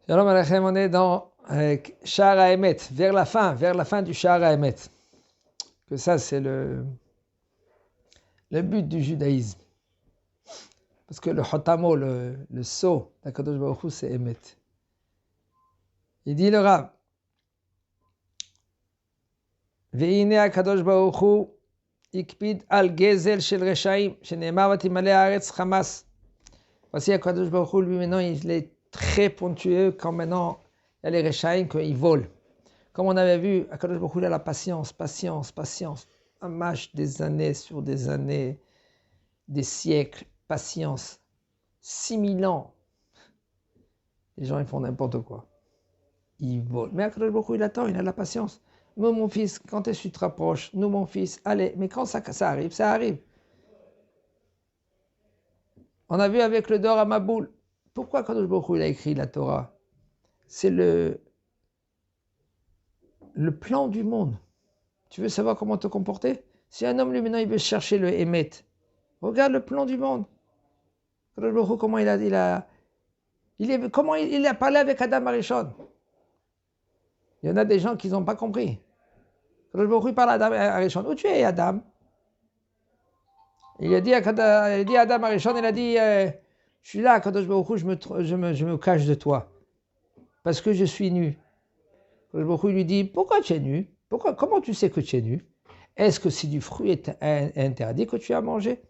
Shalom Aleichem, on est dans Sha'ar HaEmet, vers la fin du Sha'ar HaEmet. Que ça, c'est le but du judaïsme. Parce que le Hotamo, le sceau d'Akadosh Baruch Hu, c'est Emet. Il dit le Rav, Ve'ine Akadosh Baruch Hu, Ikpid al Gezel shel Reshaim, Shene'emar Vatimale Haaretz Hamas. Voici Akadosh Baruch Hu, lui maintenant, il est très ponctueux quand maintenant il y a les Reshaim qu'ils volent. Comme on avait vu, Akadosh Baruch Hu, il a la patience. Un match des années sur des années, des siècles, patience. 6000 ans. Les gens, ils font n'importe quoi. Ils volent. Mais Akadosh Baruch Hu, il attend, il a la patience. Nous, mon fils, quand est-ce que tu te rapproches? Nous, mon fils, allez. Mais quand ça arrive, ça arrive. On a vu avec le Dor à Maboul. Pourquoi Akadosh Baruch Hu, il a écrit la Torah? C'est le plan du monde. Tu veux savoir comment te comporter? Si un homme, lui, maintenant, il veut chercher le Emet, regarde le plan du monde. Comment il a parlé avec Adam Arishon. Il y en a des gens qui n'ont pas compris. Il parle à Adam Arishon. Où tu es, Adam? Il a dit à Adam Arishon, il a dit, je suis là, Kadosh Baruch Hu, je me cache de toi. Parce que je suis nu. Kadosh Baruch Hu lui dit, pourquoi tu es nu? Comment tu sais que tu es nu? Est-ce que si du fruit est interdit que tu as mangé?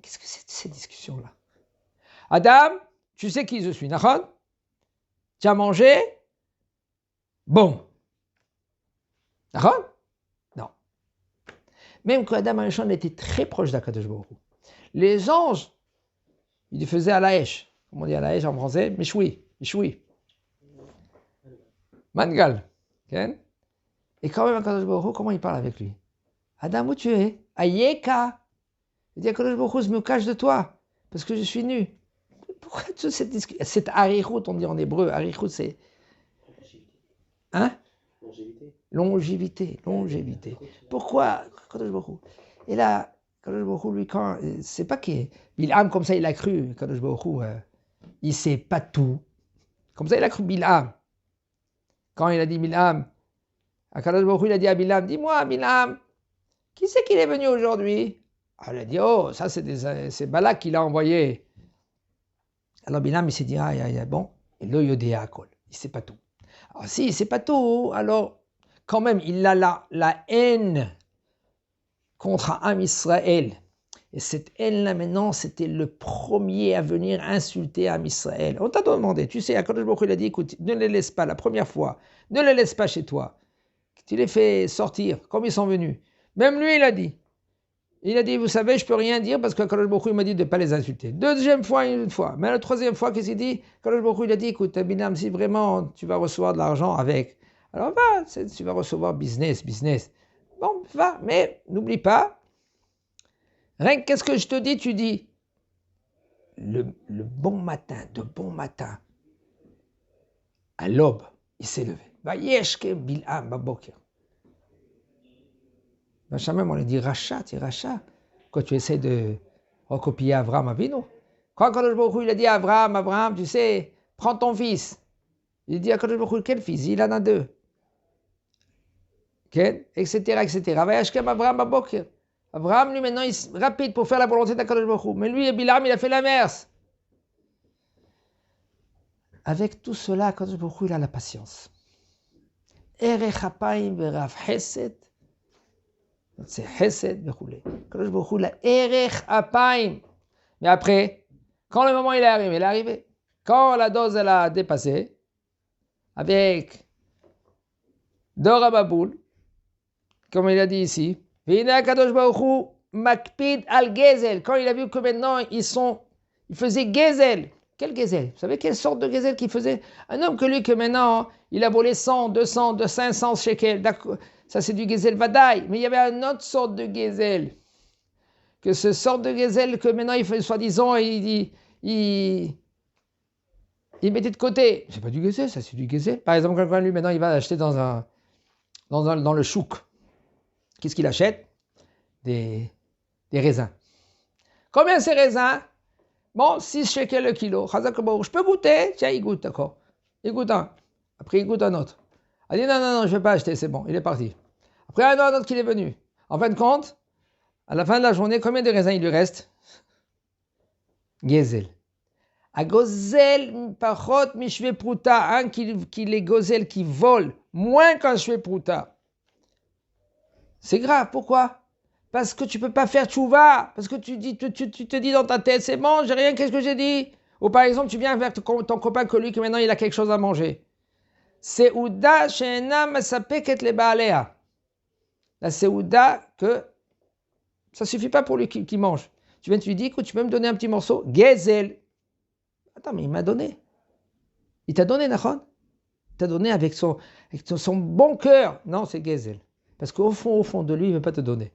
Qu'est-ce que c'est ces discussions-là? Adam, tu sais qui je suis, Nachon? Tu as mangé? Bon. Nachon? Non. Même que Adam Arishon était très proche d'Akadosh Baruch Hu. Les anges, ils faisaient à la hache. Comment on dit à la hache en français? Michoui. Mangal. Okay? Et quand même, Akadosh Baruch Hu, comment il parle avec lui? Adam, où tu es? Ayeka. Il dit, Akadosh Baruch Hu, je me cache de toi, parce que je suis nu. Pourquoi toute cette discussion? Cette arichut, on dit en hébreu, arichut, c'est... Hein? Longévité. Pourquoi Akadosh Baruch Hu? Et là, Akadosh Baruch Hu, lui, quand... C'est pas que Bilham, comme ça, il a cru, Akadosh Baruch Hu, il sait pas tout. Comme ça, il a cru Bilham. Quand il a dit Bilham, Akadosh Baruch Hu, il a dit à Bilham, dis-moi, Bilham, qui c'est qu'il est venu aujourd'hui? Alors, il a dit, oh, ça, c'est Balak qui l'a envoyé. Alors, Bilham, il s'est dit, bon, il ne sait pas tout. Alors, si, il ne sait pas tout, alors, quand même, il a la haine contre Am Israël. Et cette haine-là, maintenant, c'était le premier à venir insulter Am Israël. On t'a demandé, tu sais, Akadosh Baruch Hu, il a dit, écoute, ne les laisse pas la première fois, ne les laisse pas chez toi. Tu les fais sortir, comme ils sont venus. Même lui, il a dit, vous savez, je ne peux rien dire parce que Akadosh Baruch Hu m'a dit de ne pas les insulter. Deuxième fois, une fois. Mais la troisième fois, qu'est-ce qu'il dit? Akadosh Baruch Hu, il a dit, écoute, Binam, si vraiment tu vas recevoir de l'argent avec, alors va, tu vas recevoir business. Bon, va, mais n'oublie pas, rien que qu'est-ce que je te dis, tu dis, de bon matin, à l'aube, il s'est levé. Va yeshke Bilham baboker. Même on lui dit rachat, c'est rachat. Quand tu essaies de recopier Abraham Avinu. Quand Akadosh Baruch Hu, il a dit à Abraham, tu sais, prends ton fils. Il dit à Akadosh Baruch Hu, quel fils? Il en a 2. Okay? Etc. Abraham, lui, maintenant, il est rapide pour faire la volonté d'Akadosh Baruch Hu. Mais lui, Bilham, il a fait l'inverse. Avec tout cela, Akadosh Baruch Hu, il a la patience. Erech Hapaim verav Chesed. C'est Chesed, Bechoulé. Akadosh Baruch Hu, la Erech Hapaim. Mais après, quand le moment il est arrivé. Quand la dose elle a dépassé, avec Dor Maboul, comme il a dit ici, Vina Akadosh Baruch Hu, Makpid al Gezel. Quand il a vu que maintenant ils faisaient Gezel. Quel Gezel? Vous savez quelle sorte de Gezel qu'il faisait? Un homme que maintenant, il a volé 100, 200, 500 shekels. Ça c'est du Gezel Vadaï. Mais il y avait une autre sorte de Gezel. Que ce sorte de Gezel que maintenant il fait soi-disant, il mettait de côté. C'est pas du Gezel, ça c'est du Gezel. Par exemple, quand lui maintenant il va acheter dans le chouk. Qu'est-ce qu'il achète? Des raisins. Combien ces raisins? Bon, 6 shekels le kilo. Je peux goûter? Tiens, il goûte, d'accord. Il goûte un. Après, il goûte un autre. Il dit non, non, non, je ne vais pas acheter, c'est bon, il est parti. Après, un autre qui est venu. En fin de compte, à la fin de la journée, combien de raisins il lui reste? Gezel. A gozel pachot mishve pruta, un qui les gozel qui vole moins qu'un shve pruta. C'est grave, pourquoi? Parce que tu ne peux pas faire tchouva, parce que tu te dis dans ta tête, c'est bon, j'ai rien, qu'est-ce que j'ai dit? Ou par exemple, tu viens vers ton copain que lui, que maintenant il a quelque chose à manger. Seouda she'ena mesapeket le baalea. La seouda que ça suffit pas pour lui qui mange. Tu lui dis, écoute, tu peux me donner un petit morceau? Gezel. Attends, mais il m'a donné. Il t'a donné, Nachon? Il t'a donné avec son bon cœur. Non, c'est Gezel. Parce qu'au fond de lui, il ne veut pas te donner.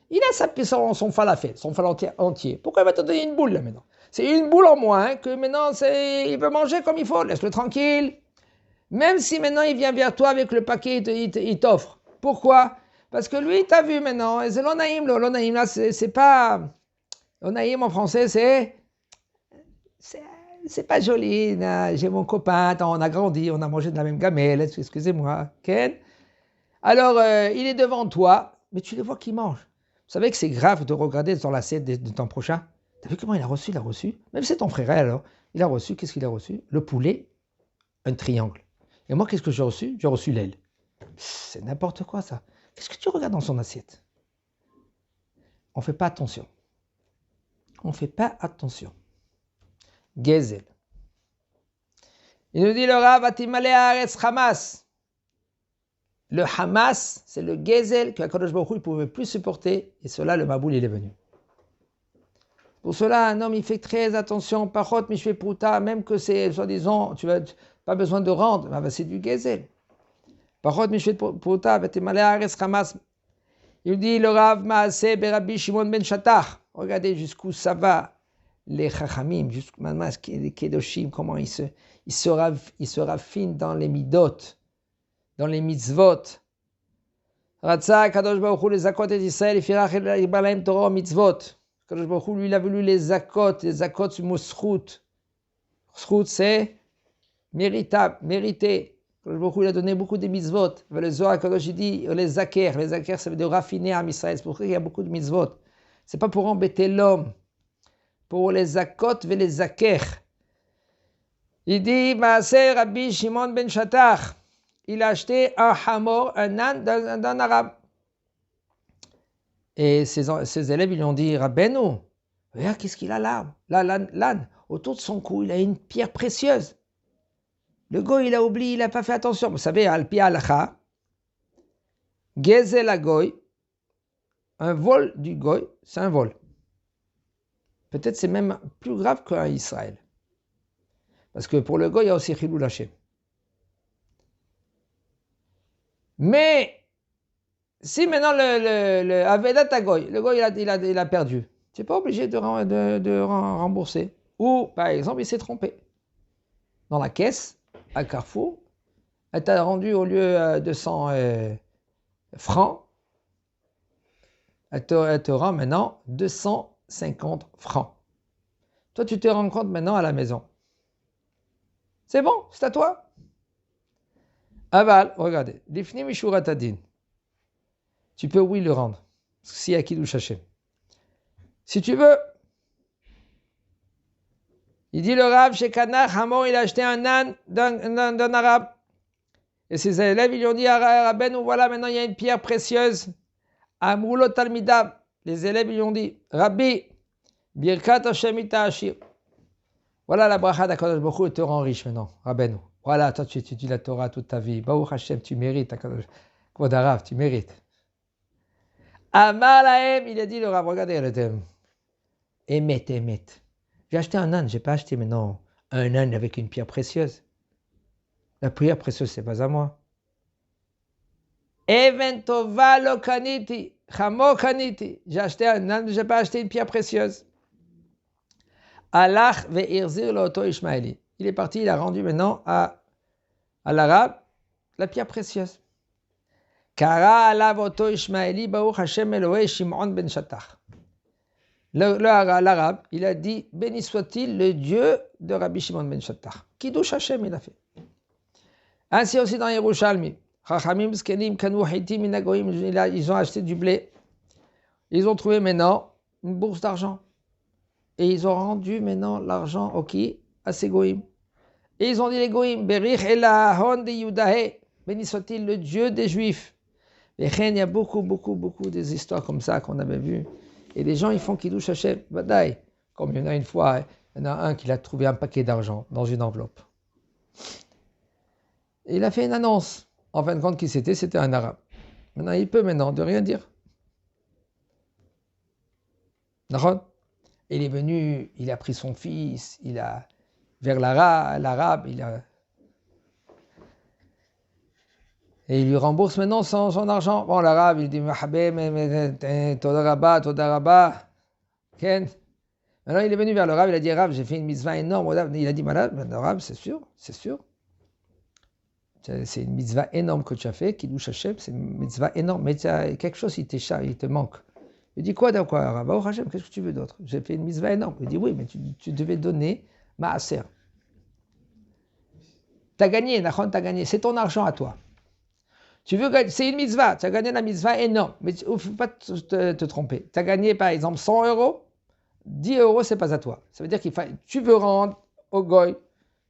Il a son falafel, son falafel entier. Pourquoi il va te donner une boule là maintenant? C'est une boule en moins que maintenant il veut manger comme il faut. Laisse-le tranquille. Même si maintenant il vient vers toi avec le paquet, il t'offre. Pourquoi? Parce que lui, t'as vu maintenant. Et c'est l'onaïm. L'onaïm là, c'est pas. L'onaïm en français, c'est pas joli. J'ai mon copain, on a grandi, on a mangé de la même gamelle. Excusez-moi. Ken? Alors, il est devant toi, mais tu le vois qu'il mange. Vous savez que c'est grave de regarder dans l'assiette de ton prochain. T'as vu comment il a reçu? Il a reçu. Même si c'est ton frère, alors. Il a reçu, qu'est-ce qu'il a reçu? Le poulet, un triangle. Et moi, qu'est-ce que j'ai reçu? J'ai reçu l'aile. C'est n'importe quoi, ça. Qu'est-ce que tu regardes dans son assiette? On ne fait pas attention. On ne fait pas attention. Gezel. Il nous dit le Rav, Atimale Haaretz Hamas. Le Hamas, c'est le Gezel que Akadosh Baruch Hu ne pouvait plus supporter. Et cela, le Maboul, il est venu. Pour cela, un homme, il fait très attention. Pachot mishve pruta, même que c'est, soi-disant, tu n'as pas besoin de rendre. C'est du Gezel. Pachot mishve pruta, Atimale Haaretz Hamas. Il dit le Rav Maaseh Berabbi Shimon ben Shattach. Regardez jusqu'où ça va. Les Chachamim, jusqu'où maintenant les Kedoshim, comment ils se raffinent dans les midot, dans les mitzvot. Ratza Kadosh Baruch Hu les zakot et Israël, Firach et Balaim Torah mitzvot. Kadosh Baruch Hu lui il a voulu les zakot c'est mousrout. Mousrout c'est méritable, mérité. Kadosh Baruch Hu il a donné beaucoup de mitzvot. Le Zohar Kadosh il dit les zaker ça veut dire raffiner à Israël. C'est pour ça qu'il y a beaucoup de mitzvot. C'est pas pour embêter l'homme. Pour les zakot et les zaker. Il dit, Maaseh Rabbi Shimon ben Shattach, il a acheté un hamor, un âne d'un arabe. Et ses élèves, ils lui ont dit, Rabbeinu, regarde qu'est-ce qu'il a là, l'âne. Autour de son cou, il a une pierre précieuse. Le goy, il a oublié, il n'a pas fait attention. Vous savez, al-pi halacha, gezel goy, un vol du goy, c'est un vol. Peut-être c'est même plus grave qu'un Israël. Parce que pour le goy, il y a aussi Chilul Hashem. Mais, si maintenant le Avedat Goy, le goy il a perdu, tu n'es pas obligé de rembourser. Ou, par exemple, il s'est trompé. Dans la caisse, à Carrefour, elle t'a rendu au lieu 200 francs, elle te rend maintenant 250 francs. Toi, tu te rends compte maintenant à la maison. C'est bon, c'est à toi. Aval, regardez. Lifni Mishurat Adin. Tu peux, oui, le rendre. Si à Kiddush Hashem. Si tu veux. Il dit le Rav, chez Kanach, Hamor, il a acheté un âne d'un arabe. Et ses élèves, ils lui ont dit à Rabbeinu, voilà, maintenant il y a une pierre précieuse. Amroulo Talmidab. Les élèves, ils lui ont dit, Rabbi, Birkat Hashem ita ashir. Voilà la bracha d'Akadosh Baruch Hu te rend riche maintenant, Rabbeinu. Voilà, toi tu étudies la Torah toute ta vie. Baruch Hashem, tu mérites, Akadosh. Kvod Harav, tu mérites. Amar lahem, il a dit le Rav, regardez le thème. Émet. J'ai acheté un âne, j'ai pas acheté maintenant un âne avec une pierre précieuse. La pierre précieuse, c'est pas à moi. Eventova lo kaniti, chamo kaniti. J'ai acheté un âne, j'ai pas acheté une pierre précieuse. Alach ve'irzir l'auto Ishmaeli. Il est parti, il a rendu maintenant à l'arabe la pierre précieuse. Kara alav auto Ishmaeli Baruch Hashem Elohei Shimon ben Shattach. L'arabe, il a dit, béni soit-il le Dieu de Rabbi Shimon ben Shattach. Kiddush Hashem, il a fait. Ainsi aussi dans Yerushalmi. Chachamim Zkenim Kanu Hitim Minagoim, ils ont acheté du blé. Ils ont trouvé maintenant une bourse d'argent. Et ils ont rendu maintenant l'argent au qui? À ces goïms. Et ils ont dit les goïms, Berich Elahon de Yudahe, béni soit-il le Dieu des Juifs. Et il y a beaucoup des histoires comme ça qu'on avait vues. Et les gens, ils font Kiddush Hashem, Badaï. Comme il y en a une fois, il y en a un qui a trouvé un paquet d'argent dans une enveloppe. Et il a fait une annonce. En fin de compte, qui c'était? C'était un arabe. Maintenant, il peut de rien dire. D'accord? Il est venu, il a pris son fils, il a vers l'arabe, et il lui rembourse maintenant son argent. Bon, l'arabe, il dit Toda Rabba. Ken. Maintenant, il est venu vers l'arabe, il a dit Arabe, j'ai fait une mitzvah énorme. Il a dit malade, l'arabe, c'est sûr. C'est une mitzvah énorme que tu as fait, Kiddush Hashem, c'est une mitzvah énorme, mais tu as quelque chose, il te manque. Il dit quoi Arabe? Oh Hashem, qu'est-ce que tu veux d'autre? J'ai fait une mitzvah énorme. Il dit oui, mais tu devais donner Maaser. T'as gagné, t'as gagné, c'est ton argent à toi. Tu veux gagner, c'est une mitzvah, tu as gagné la mitzvah énorme, mais il ne faut pas te tromper. Tu as gagné par exemple 100 euros, 10 euros, c'est pas à toi. Ça veut dire tu veux rendre au goy,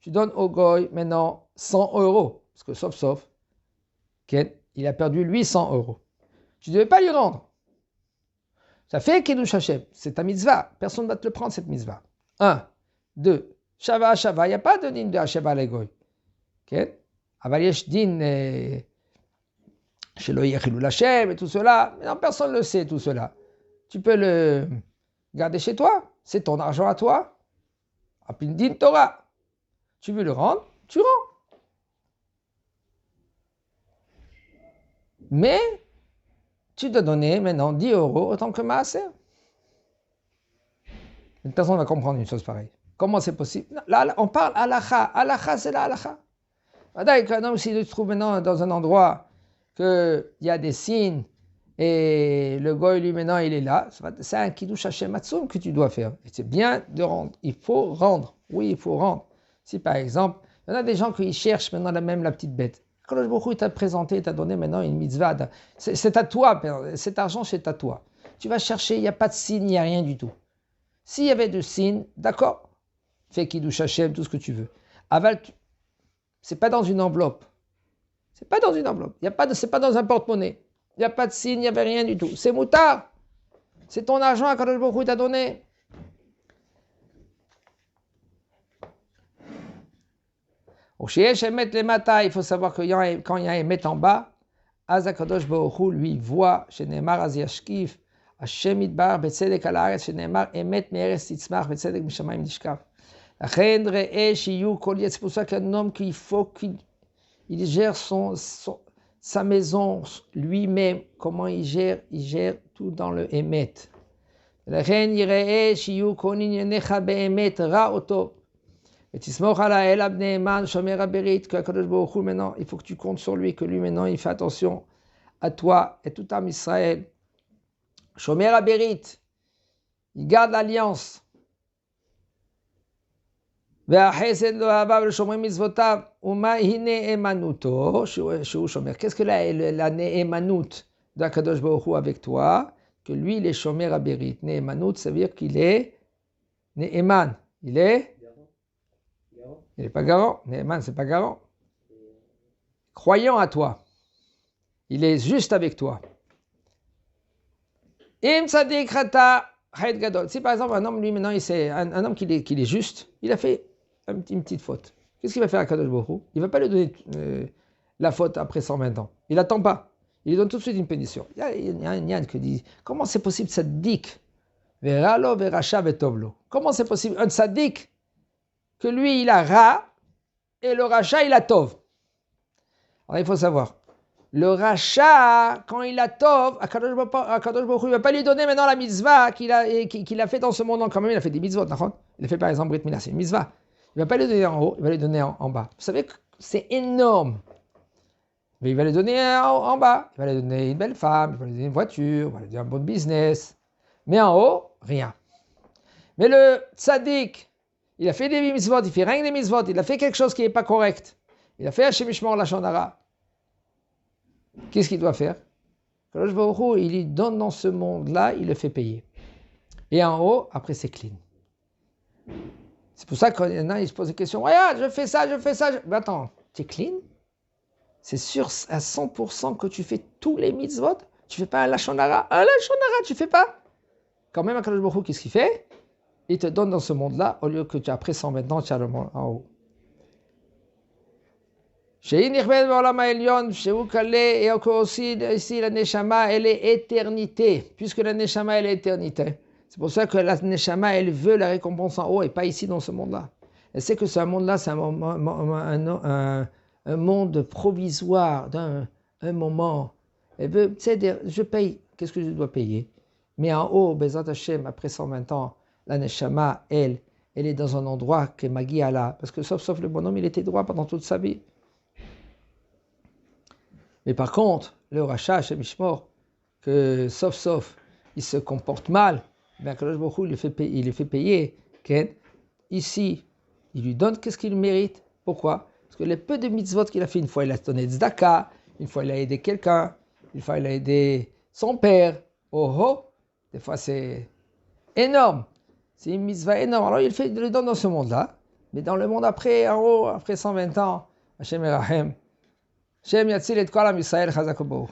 tu donnes au goy maintenant 100 euros, parce que sauf, il a perdu 800 euros. Tu ne devais pas lui rendre. Ça fait Kiddush Hashem, c'est ta mitzvah, personne ne va te le prendre cette mitzvah. 1, 2, Shava, il n'y a pas de din de Hasheva à l'egoy. Aval yesh din chez le Yechilou Hashem et tout cela, mais non, personne ne le sait tout cela. Tu peux le garder chez toi, c'est ton argent à toi. Apin din Torah. Tu veux le rendre, tu rends. Mais tu dois donner maintenant 10 euros autant que Maaser. Une personne va comprendre une chose pareille. Comment c'est possible? Là, on parle halakha. Halakha, c'est la halakha. Un homme, s'il se trouve maintenant dans un endroit qu'il y a des signes et le goy, lui, maintenant, il est là, c'est un kiddush Hashem Matzum que tu dois faire. Et c'est bien de rendre. Il faut rendre. Oui, il faut rendre. Si, par exemple, il y en a des gens qui cherchent maintenant la petite bête. Quand le Baruch Hu t'a présenté, t'a donné maintenant une mitzvah, c'est à toi, cet argent, c'est à toi. Tu vas chercher, il n'y a pas de signe, il n'y a rien du tout. S'il y avait de signes, d'accord, fais kiddush Hashem, tout ce que tu veux. Aval, c'est pas dans une enveloppe. C'est pas dans une enveloppe. C'est pas dans un porte-monnaie. Il n'y a pas de signe, il n'y avait rien du tout. C'est moutard. C'est ton argent à Kadosh Baruch Hu t'a donné. Au Sheyesh Emet Lemata, il faut savoir que quand il y a Emet en bas, Az HaKadosh Baruch Hu lui voit, Shenemar Az Yashkif, Hashem Idbar, Betzedek al Haaretz, Shenemar Emet Me'eretz Titzmach, Betzedek Mishamayim Nishkav. C'est pour ça qu'un homme qu'il faut qu'il gère sa maison lui-même. Comment il gère tout dans le émet. Maintenant, il faut que tu comptes sur lui, que lui maintenant il fait attention à toi et tout à Israël. Shomer Aberit, il garde l'alliance. Qu'est-ce que la ne'emanut d'Akadosh Baruch Hu avec toi? Que lui, il est shomer aberit. Ne'emanut, ça veut dire qu'il est ne'eman. Il n'est pas garant. Ne'eman, c'est pas garant. Croyant à toi. Il est juste avec toi. Im tzadik rata chayt gadol. Si par exemple un homme, lui maintenant, c'est un homme qui est juste, il a fait une petite faute. Qu'est-ce qu'il va faire à Kadosh Baruch Hu? Il ne va pas lui donner la faute après 120 ans. Il n'attend pas. Il lui donne tout de suite une pénition. Il y a un Yann qui dit, comment c'est possible tzaddik veralo veracha vetovlo? Comment c'est possible un tzaddik que lui il a ra et le racha il a tov? Alors il faut savoir, le racha quand il a tov, Akadosh Baruch Hu ne va pas lui donner maintenant la mitzvah qu'il a fait dans ce monde. Quand même il a fait des mitzvot. Il a fait par exemple Brit Mila, c'est une mitzvah. Il ne va pas les donner en haut, il va les donner en bas. Vous savez que c'est énorme. Mais il va les donner en bas. Il va les donner une belle femme, il va les donner une voiture, il va les donner un bon business. Mais en haut, rien. Mais le tzaddik, il a fait des mitzvot, il fait rien que des mitzvot, il a fait quelque chose qui n'est pas correct. Il a fait Hashem Yishmor Lashon Hara. Qu'est-ce qu'il doit faire? Kadosh Baruch Hu, il lui donne dans ce monde-là, il le fait payer. Et en haut, après c'est clean. C'est pour ça qu'il y en a, ils se posent des questions. Regarde, je fais ça. Mais attends, tu es clean? C'est sûr à 100% que tu fais tous les mitzvot? Tu fais pas un Lashon Hara? Un Lashon Hara, tu fais pas? Quand même, Kadosh Baruch Hu, qu'est-ce qu'il fait? Il te donne dans ce monde-là, au lieu que tu après 120 ans, tu as le monde en haut. Et aussi ici la Neshama, elle est éternité, puisque la Neshama, elle est éternité. C'est pour ça que la Neshama, elle veut la récompense en haut et pas ici dans ce monde-là. Elle sait que ce monde-là, c'est un monde provisoire, un moment. Elle veut, tu sais, je paye, qu'est-ce que je dois payer? Mais en haut, Bezat Hashem, après 120 ans, la Neshama, elle est dans un endroit que Magi Allah, parce que sauf le bonhomme, il était droit pendant toute sa vie. Mais par contre, le rachat, Hashem Yishmor, que sauf, il se comporte mal, bien Kadosh Baruch Hu, il le fait payer. Ici, il lui donne qu'est-ce qu'il mérite. Pourquoi? Parce que les peu de mitzvot qu'il a fait, une fois il a donné tzedaka, une fois il a aidé quelqu'un, une fois il a aidé son père. Des fois c'est énorme. C'est une mitzvah énorme. Alors il le donne dans ce monde-là, mais dans le monde après, en haut, après 120 ans, Hashem Erahem. Shem Yatzil et Kol Am Yisrael Chazak U'Baruch.